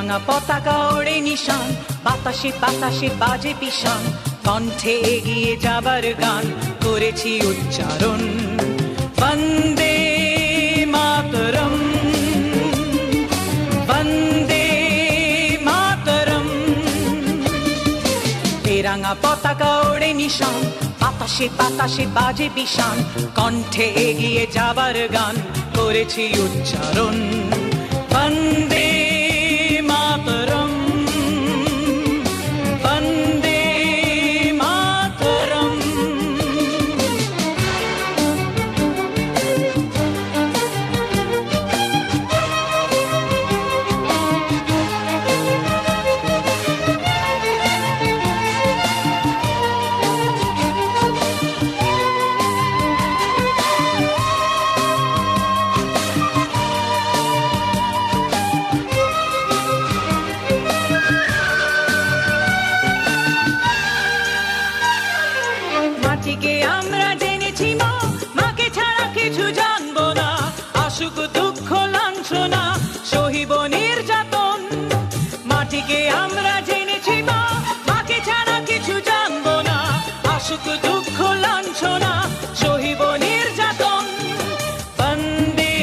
রাঙা পতাকা ওড়ে নিশান, বাতাসে বাতাসে বাজে পিশান, কণ্ঠে এগিয়ে যাবার গান করেছি উচ্চারণ। বন্দে মাতরম, বন্দে মাতরম। এই রাঙা পতাকা ওড়ে নিশান, বাতাসে বাতাসে বাজে পিশান, কণ্ঠে এগিয়ে যাবার গান করেছি উচ্চারণ। বন্দে মাতরম, বন্দে মাতরম। মাটিকে আমরা জেনেছি মা, মাকে ছাড়া কিছু জানবো না। আসুক দুঃখ লাঞ্ছনা, সহিব নির্যাতন। মাটিকে আমরা জেনেছি মা, মাকে ছাড়া কিছু জানবো না। আসুক দুঃখ লাঞ্ছনা, সহিব নির্যাতন। বন্দে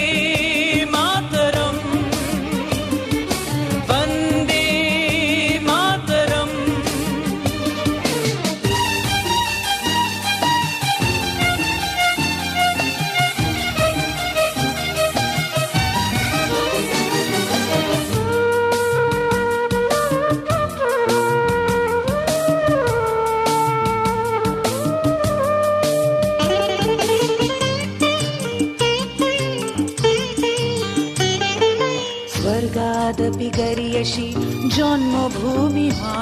মাতরম, বন্দে মাতরম। স্বর্গাদপি গরিয়সী জন্মভূমি মা,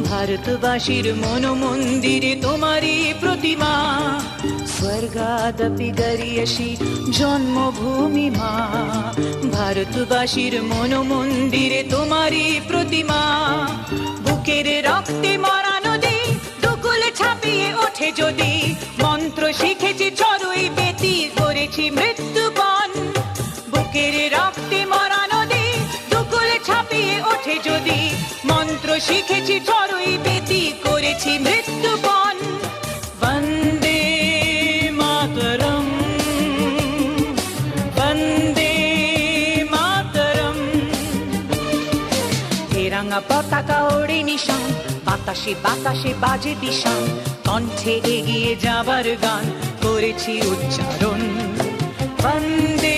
ভারতবাসীর মন মন্দিরে তোমারই প্রতিমা। স্বর্গাদপি গরিয়সী জন্মভূমি মা, ভারতবাসীর মন মন্দিরে তোমারই প্রতিমা। বুকের রক্তে মরা নদী দুকুল ছাপিয়ে ওঠে যদি, মন্ত্র শিখেছি চড়ুই বেতি করেছি মৃত্যুপণ। বুকের রক্তে মরা নদী দুকুল ছাপিয়ে ওঠে যদি, মন্ত্র শিখেছি চড়ুই বেতি করেছি মৃত্যুপণ। বন্দে মাতরম, বন্দে মাতরম। এ রাঙা পতাকা ওড়ে নিশান, বাতাসে বাতাসে বাজে পিশান, কণ্ঠে এগিয়ে যাবার গান করেছি উচ্চারণ। বন্দে